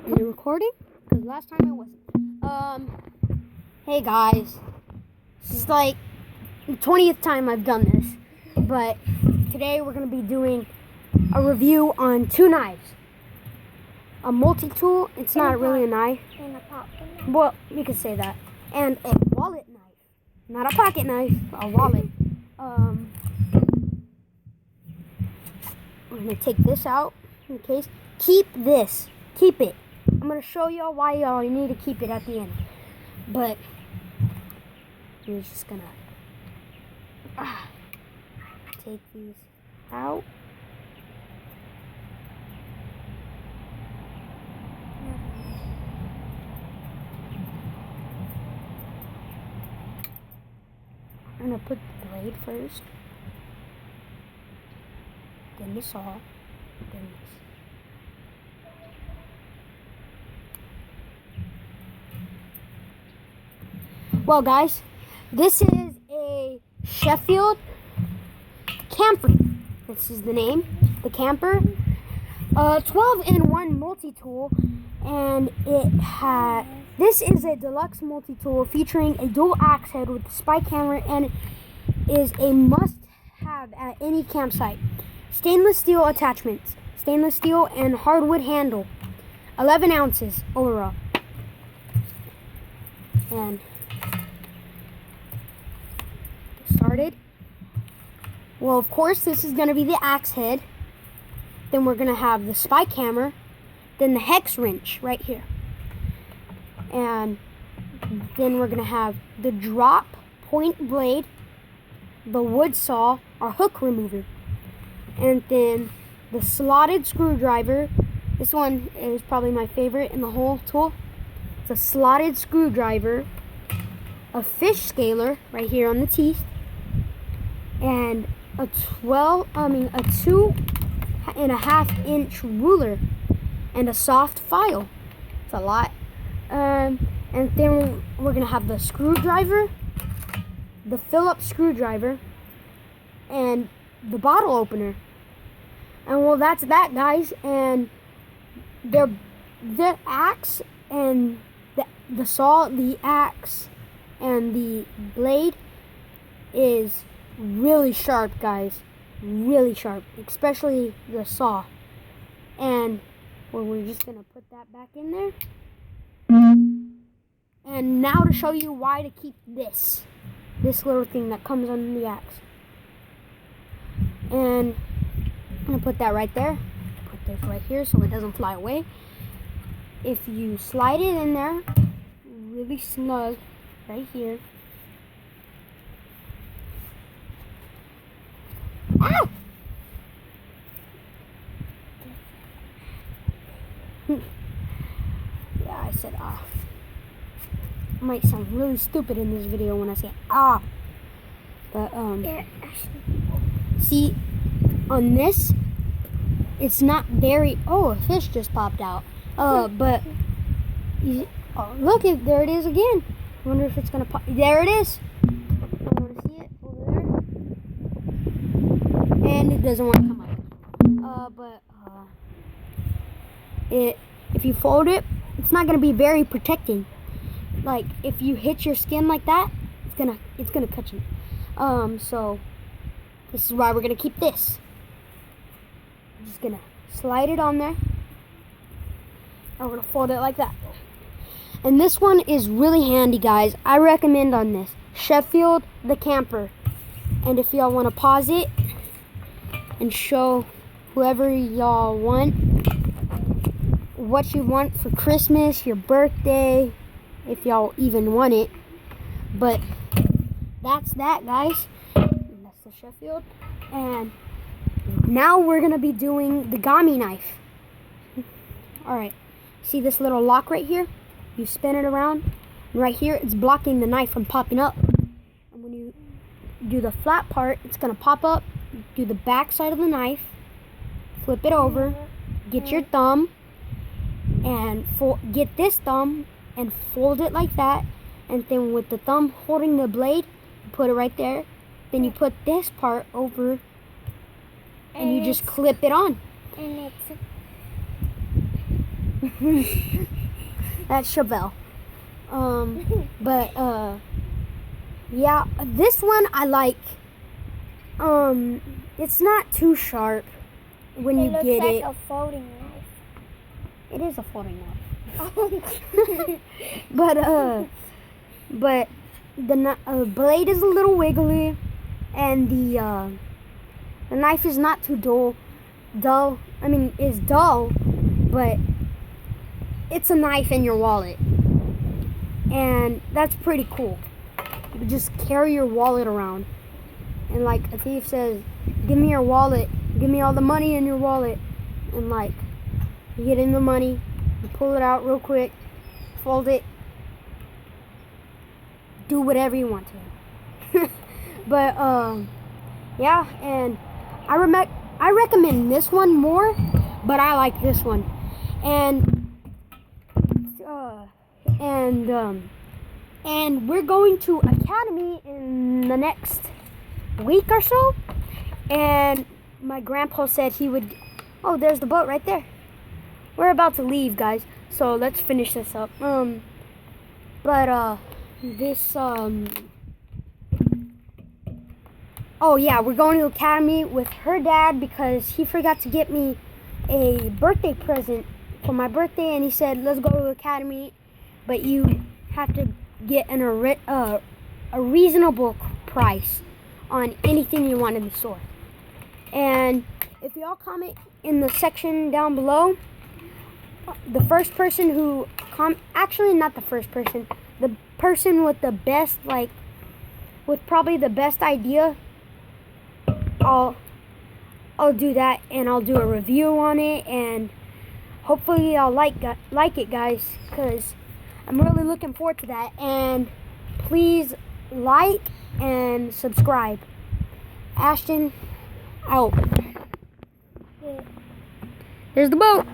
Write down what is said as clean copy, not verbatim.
Is it recording? Because last time it wasn't. Hey guys. This is like the 20th time I've done this. But today we're going to be doing a review on two knives. A multi-tool, it's not really a knife. And a pocket knife. Well, you could say that. And a wallet knife. Not a pocket knife, a wallet. We're going to take this out in the case. Keep this. Keep it. I'm going to show y'all why y'all need to keep it at the end. But we're just going to take these out. I'm going to put the blade first. Then the saw. Then this. Well, guys, this is a Sheffield Camper. This is the name, the Camper. 12-in-1 multi-tool, and this is a deluxe multi-tool featuring a dual axe head with a spike hammer, and is a must-have at any campsite. Stainless steel attachments, stainless steel and hardwood handle, 11 ounces overall. And started. Well, of course, this is going to be the axe head. Then we're going to have the spike hammer. Then the hex wrench right here. And then we're going to have the drop point blade, the wood saw, or hook remover. And then the slotted screwdriver. This one is probably my favorite in the whole tool. It's a slotted screwdriver, a fish scaler right here on the teeth, and a 2.5-inch ruler, and a soft file. It's a lot. And then we're gonna have the screwdriver, the Phillips screwdriver, and the bottle opener. And well, that's that, guys. And the axe and the saw, the axe and the blade is really sharp, guys. Really sharp, especially the saw. And well, we're just gonna put that back in there. And now to show you why to keep this little thing that comes on the axe. And I'm gonna put that right there. Put this right here so it doesn't fly away. If you slide it in there really snug right here. Ow! Yeah, I said ah. I might sound really stupid in this video when I say ah. But see, on this, it's not very. Oh, a fish just popped out. But look, there it is again. I wonder if it's gonna pop. There it is. I want to see it over there. And it doesn't want to come out. If you fold it, it's not gonna be very protecting. Like if you hit your skin like that, it's gonna cut you. So this is why we're gonna keep this. I'm just gonna slide it on there. And we're gonna fold it like that. And this one is really handy, guys. I recommend on this Sheffield the Camper. And if y'all want to pause it and show whoever y'all want what you want for Christmas, your birthday, if y'all even want it. But that's that, guys. And that's the Sheffield. And now we're gonna be doing the Gami knife. Alright, see this little lock right here? You spin it around, and right here it's blocking the knife from popping up. And when you do the flat part, it's gonna pop up. Do the back side of the knife, flip it over, get your thumb, and get this thumb and fold it like that. And then with the thumb holding the blade, you put it right there. Then you put this part over, and you just clip it on. And it's That's Chevelle. But yeah, this one I like. It's not too sharp when you get it. It looks like a folding knife. It is a folding knife. But the blade is a little wiggly, and the knife is not too dull. I mean, it's dull, but it's a knife in your wallet, and that's pretty cool. You can just carry your wallet around, and like a thief says, "Give me your wallet. Give me all the money in your wallet." And like, you get in the money, you pull it out real quick, fold it, do whatever you want to. But yeah, and I recommend this one more, but I like this one. And we're going to Academy in the next week or so. And my grandpa said he would. Oh, there's the boat right there. We're about to leave, guys. So let's finish this up. Oh yeah, we're going to Academy with her dad because he forgot to get me a birthday present for my birthday, and he said, "Let's go to Academy, but you have to get a reasonable price on anything you want in the store." And if y'all comment in the section down below, the first person who actually not the first person, the person with the best, like, with probably the best idea, I'll do that, and I'll do a review on it, and hopefully I'll like it, guys, because I'm really looking forward to that. And please like and subscribe. Ashton out. Yeah. There's the boat.